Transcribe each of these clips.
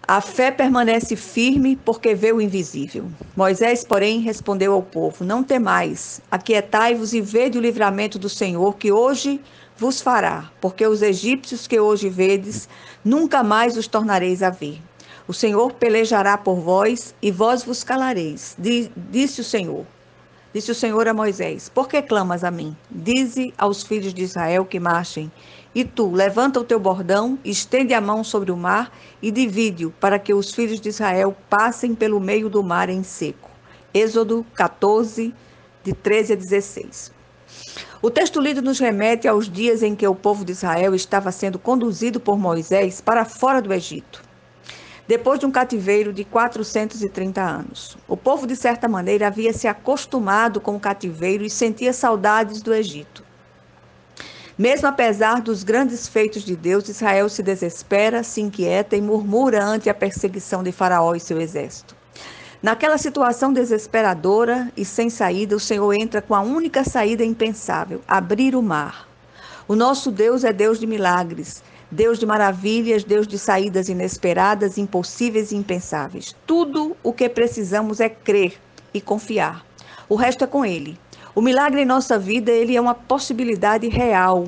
A fé permanece firme porque vê o invisível. Moisés, porém, respondeu ao povo: Não temais, aquietai-vos e vede o livramento do Senhor que hoje vos fará, porque os egípcios que hoje vedes, nunca mais os tornareis a ver. O Senhor pelejará por vós e vós vos calareis, disse o Senhor. Disse o Senhor a Moisés: Por que clamas a mim? Dize aos filhos de Israel que marchem. E tu, levanta o teu bordão, estende a mão sobre o mar e divide-o, para que os filhos de Israel passem pelo meio do mar em seco. Êxodo 14, de 13 a 16. O texto lido nos remete aos dias em que o povo de Israel estava sendo conduzido por Moisés para fora do Egito, depois de um cativeiro de 430 anos. O povo, de certa maneira, havia se acostumado com o cativeiro e sentia saudades do Egito. Mesmo apesar dos grandes feitos de Deus, Israel se desespera, se inquieta e murmura ante a perseguição de Faraó e seu exército. Naquela situação desesperadora e sem saída, o Senhor entra com a única saída impensável: abrir o mar. O nosso Deus é Deus de milagres, Deus de maravilhas, Deus de saídas inesperadas, impossíveis e impensáveis. Tudo o que precisamos é crer e confiar. O resto é com Ele. O milagre em nossa vida, ele é uma possibilidade real.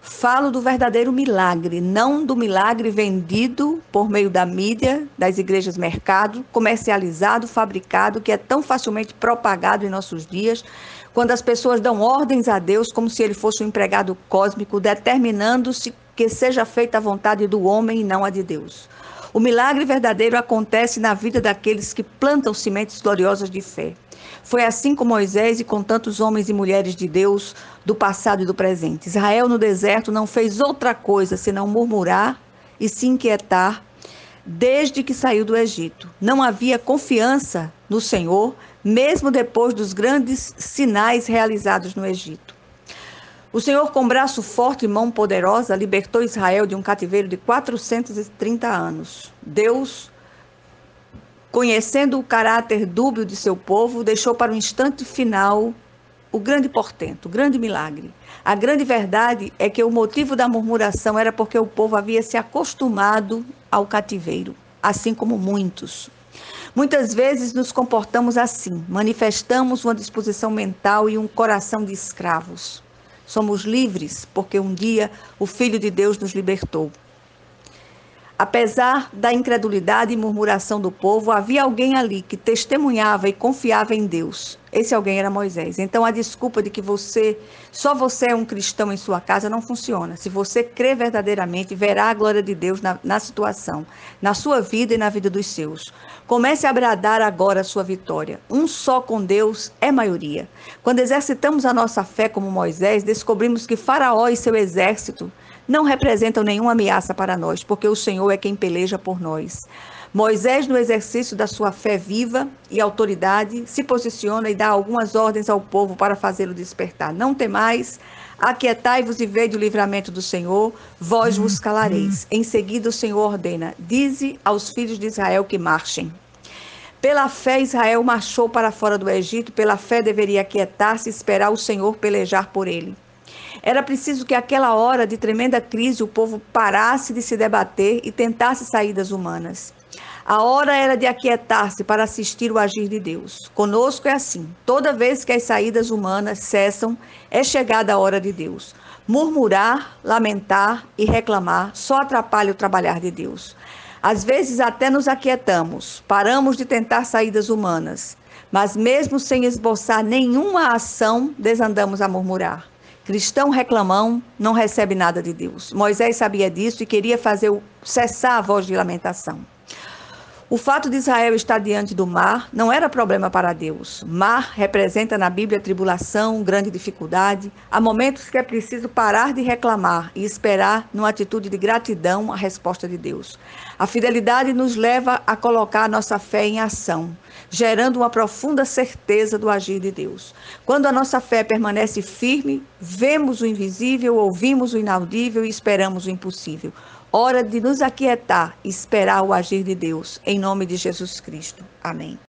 Falo do verdadeiro milagre, não do milagre vendido por meio da mídia, das igrejas mercado, comercializado, fabricado, que é tão facilmente propagado em nossos dias, quando as pessoas dão ordens a Deus como se ele fosse um empregado cósmico, determinando-se que seja feita a vontade do homem e não a de Deus. O milagre verdadeiro acontece na vida daqueles que plantam sementes gloriosas de fé. Foi assim com Moisés e com tantos homens e mulheres de Deus do passado e do presente. Israel no deserto não fez outra coisa senão murmurar e se inquietar desde que saiu do Egito. Não havia confiança no Senhor, mesmo depois dos grandes sinais realizados no Egito. O Senhor, com braço forte e mão poderosa, libertou Israel de um cativeiro de 430 anos. Deus, conhecendo o caráter dúbio de seu povo, deixou para o instante final o grande portento, o grande milagre. A grande verdade é que o motivo da murmuração era porque o povo havia se acostumado ao cativeiro, assim como muitos. Muitas vezes nos comportamos assim, manifestamos uma disposição mental e um coração de escravos. Somos livres porque um dia o Filho de Deus nos libertou. Apesar da incredulidade e murmuração do povo, havia alguém ali que testemunhava e confiava em Deus. Esse alguém era Moisés. Então a desculpa de que só você é um cristão em sua casa não funciona. Se você crê verdadeiramente, verá a glória de Deus na situação, na sua vida e na vida dos seus. Comece a bradar agora a sua vitória. Um só com Deus é maioria. Quando exercitamos a nossa fé como Moisés, descobrimos que Faraó e seu exército não representam nenhuma ameaça para nós, porque o Senhor é quem peleja por nós. Moisés, no exercício da sua fé viva e autoridade, se posiciona e dá algumas ordens ao povo para fazê-lo despertar. Não temais, aquietai-vos e vede o livramento do Senhor, vós vos calareis. Em seguida o Senhor ordena: dize aos filhos de Israel que marchem. Pela fé, Israel marchou para fora do Egito, pela fé deveria aquietar-se e esperar o Senhor pelejar por ele. Era preciso que aquela hora de tremenda crise o povo parasse de se debater e tentasse saídas humanas. A hora era de aquietar-se para assistir o agir de Deus. Conosco é assim. Toda vez que as saídas humanas cessam, é chegada a hora de Deus. Murmurar, lamentar e reclamar só atrapalha o trabalhar de Deus. Às vezes até nos aquietamos, paramos de tentar saídas humanas, mas mesmo sem esboçar nenhuma ação, desandamos a murmurar. Cristão reclamão não recebe nada de Deus. Moisés sabia disso e queria cessar a voz de lamentação. O fato de Israel estar diante do mar não era problema para Deus. Mar representa na Bíblia tribulação, grande dificuldade. Há momentos que é preciso parar de reclamar e esperar, numa atitude de gratidão, a resposta de Deus. A fidelidade nos leva a colocar a nossa fé em ação, gerando uma profunda certeza do agir de Deus. Quando a nossa fé permanece firme, vemos o invisível, ouvimos o inaudível e esperamos o impossível. Hora de nos aquietar e esperar o agir de Deus, em nome de Jesus Cristo. Amém.